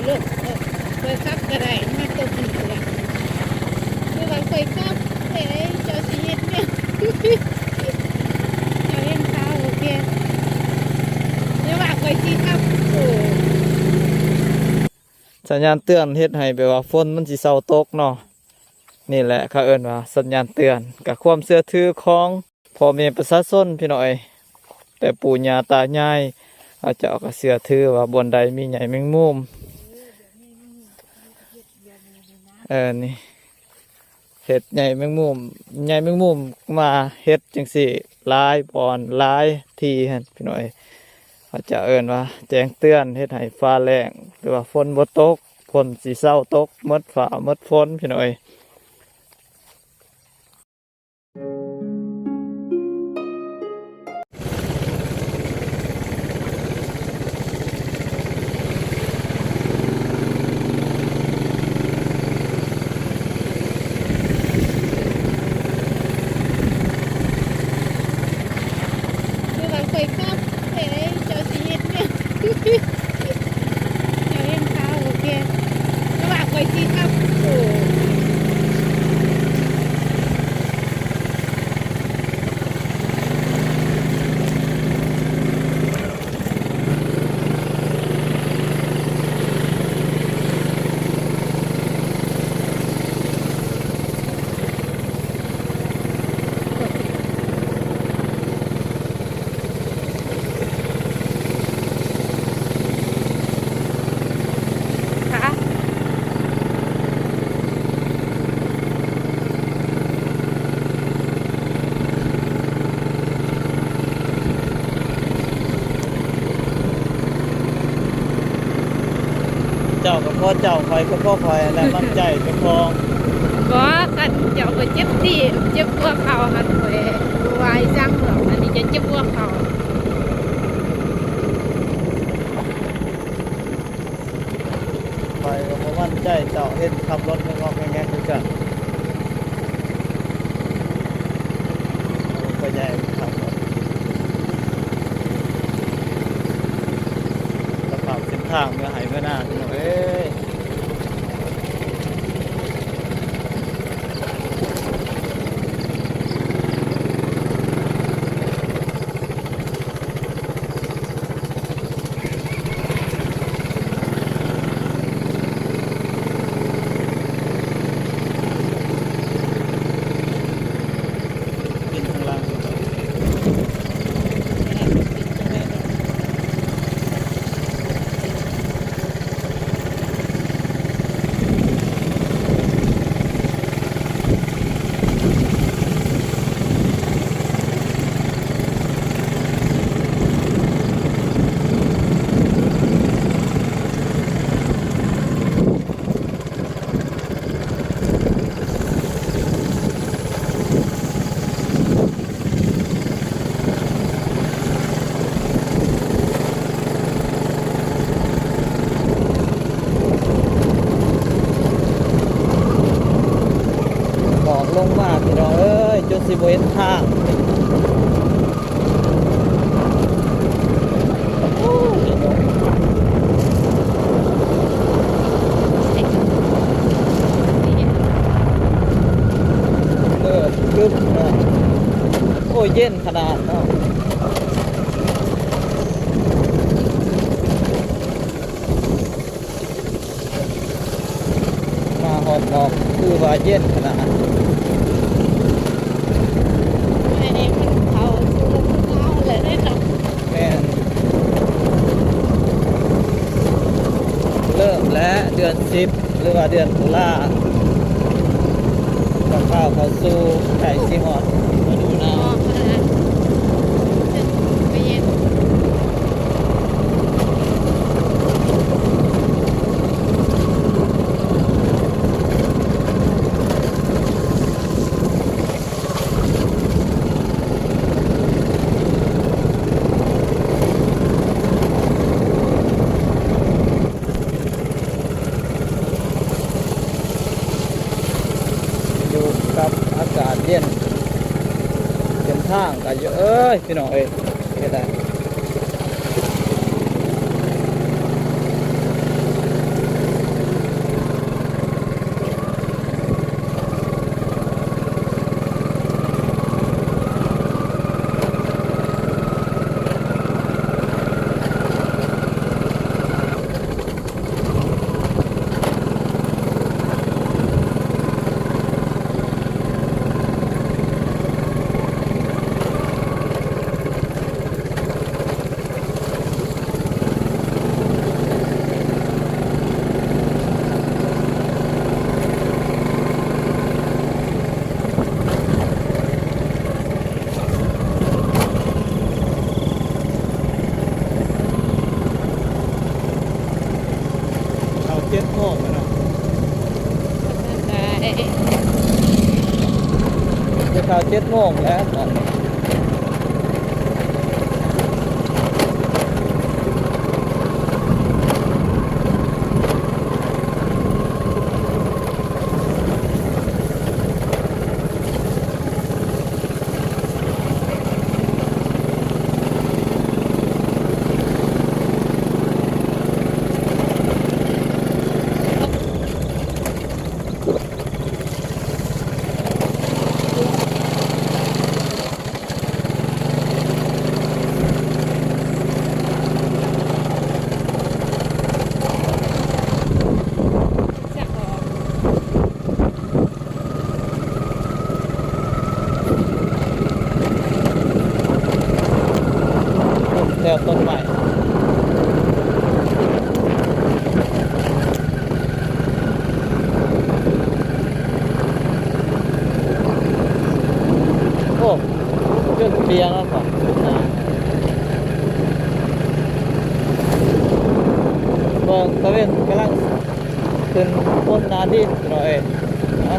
รถไปขับก็ได้มาตกอีกเลยคือว่าไปขับเฮ้ยเจ้าชีวิตเนี่ยเจ้าเล่นข้าวโอเคเดี๋ยวว่าไปที่ขับโอ้สัญญาณเตือนเฮ็ดให้แปลว่าฝนมันสิเซาตกเนาะนี่แหละเขาเอิ้นว่าสัญญาณเตือนกับความเชื่อถือของพ่อแม่ประชาชนพี่น้อยแต่ปู่ย่าตายายอาจจะเอาก็เชื่อถือว่าบนใดมีใหญ่แมงมุมนี่เห็ดใหญ่แมงมุมใหญ่แมงมุมมาเห็ดจังสี่ลายบอนลายทีฮะพี่น้อยอาจจะเอิ้นว่าแจ้งเตือนเฮ็ดให้ฟ้าแรงหรือว่าฝนบ่ตกฝนสิเศร้าตกหมดฟ้าหมดฝนพี่น้อยคือว่าไปขับเฮ้ยเจ้าชีวิตเนี่ยเจ้าเล่นข้าวโอเคเดี๋ยวว่าไปที่ขับโอ้ ค่ะเจ้ากับพ่อเจ้าคอยกับพ่อคอยและน้ำใจเจ้าของ ก็กันเจ้าก็เจ็บตีเจ็บหัวเข่าหันไปวายจังหรอกอันนี้จะเจ็บหัวเข่า คอยกับพ่อมั่นใจเจ้าเห็นขับรถงอกๆแงๆคือกันก็ใหญ่ขับรถกระเป๋าเส้นทางเมื่อหายเมื่อหน้าพี่น้องเอ้ยกินข้างล่าง บอกลงมาพี่น้องเอ้ยจนสิบ่เห็นทางโอ้ยเนาะเลิศกึบเนาะโอ้ยเย็นขนาดเนาะมาหอดบอกคือว่าเย็นขนาด อันนี้มันเขาสู้เขาเลยได้หรอก แม่นเริ่มและเดือน10หรือว่าเดือนตุลาต้องเข้าสู่ไก่ซีฮอดมาดูหน้า ออกมาแล้วไปเย็น อยู่กับอากาศเย็นเป็นทางกันเยอะเอ้ยพี่น้องเอ้ยเฮ็ดได้ 7 โมงแล้วตอนนี้จักออกแล้วต้นใหม่โอ้จนเปียงแล้วก่อนเบิ่งตะเวนกำลังขึ้นพ้นนาดินหน่อยนะ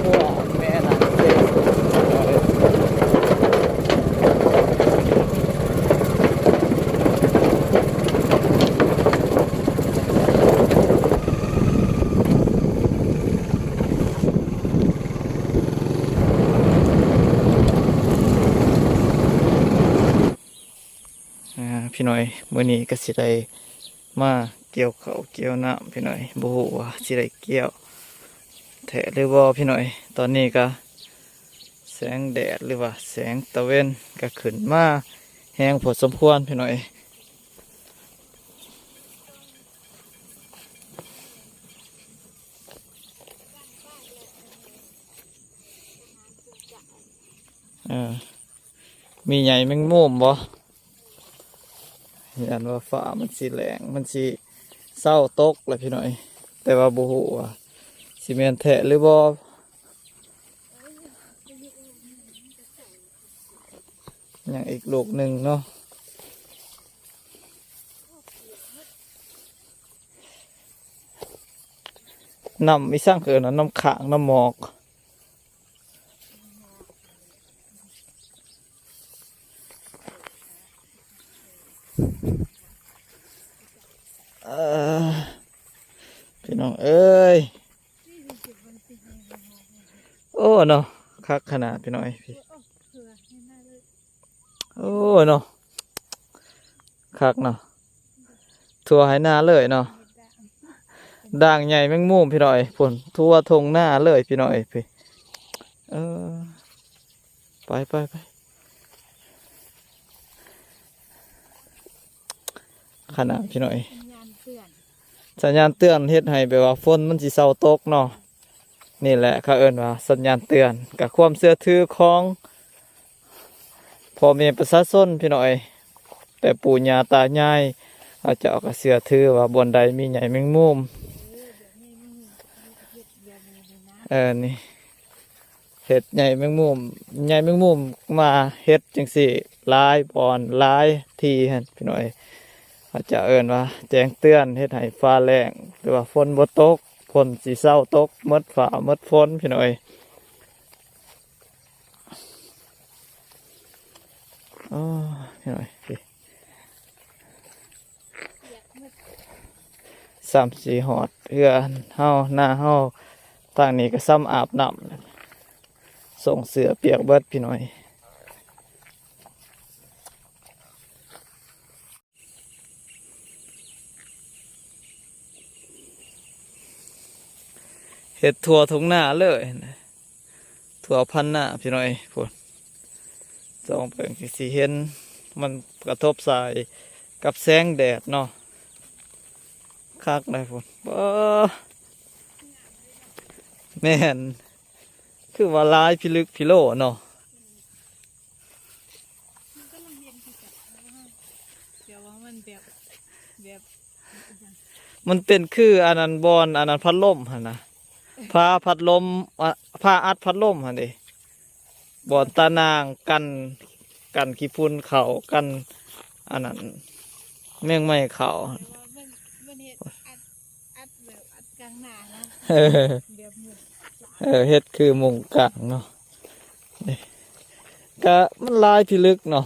พวกแม่นางเซพี่หน่อยมื้อนี้ก็สิได้มาเกี่ยวข้าวเกี่ยวน้ำพี่หน่อยบ่ฮู้ว่าสิได้เกี่ยวแท้หรือบ่พี่หน่อยตอนนี้ก็แสงแดดหรือว่าแสงตะเวนก็ขึ้นมาแรงพอสมควรพี่หน่อยเออมีใหญ่แมงมุมบ่ยันว่าฟ้ามันสิแหลงมันสิเศร้าตกเลยพี่หน่อยแต่ว่าบ่ฮู้ว่าสิแม่นแท้หรือบ่อย่างอีกลูกหนึ่งเนาะน้ำมีสร้างเกินน้ำขางน้ำหมอกเออพี่น้องเอ้ยโอ้เนาะคักขนาดพี่น้อยพี่โอ้เนาะคักเนาะทั่วให้หน้าเลยเนาะด่างใหญ่แมงมุมพี่น้อยฝนทั่วทงหน้าเลยพี่น้อยพี่เออไปขนาดพี่น้อยสัญญาณเตือนเฮ็ดให้แบบว่าฝนมันสิเศร้าตกเนาะนี่แหละเขาเอิ้นว่าสัญญาณเตือนกับความเชื่อถือของพ่อแม่ประชาชนพี่น้อยแต่ปู่ย่าตายายอาจจะเอากระเสือถือว่าบนใดมีใหญ่แมงมุมนี่เห็ดใหญ่แมงมุมมาเห็ดจังสี่หลายบอนหลายทีฮะพี่น้อยอาจจะเอิ้นว่าแจ้งเตือนเฮ็ดให้ฟ้าแรงหรือว่าฝนบ่ตกฝนสิเศร้าตกหมดฟ้าหมดฝนพี่น้อยอ๋อพี่น้อย3-4หอดเฮือนเฮาหน้าเฮาทางนี้ก็ซ้ำอาบน้ำส่งเสือเปียกเบิดพี่น้อย เห็ดถั่วทงหน้าเลยนะถั่วพันหน้าพี่น้อยพุ่นส่องเปิงสิเห็นมันกระทบสายกับแสงแดดเนาะคักเลยพุ่นแม่นคือว่าลายพิลึกพิโลเนาะ มันก็ลองเย็นที่จะเดี๋ยวว่ามันแบบอย่าง มันเป็นคืออันนั้นบอนอันนั้นพัดลมหั่นนะผ้าพัดลมผ้าอัดพัดลมหั่นดิบอนตานางกันขี้ฝุ่นเขากันอันนั้นแมงไม่เขา แต่ว่ามันเห็ดอัดแบบอัดกลางหน้านะ เออ แบบหมุน เฮ็ดคือมุงกลางเนาะนี่ก็มันลายพิลึกเนาะ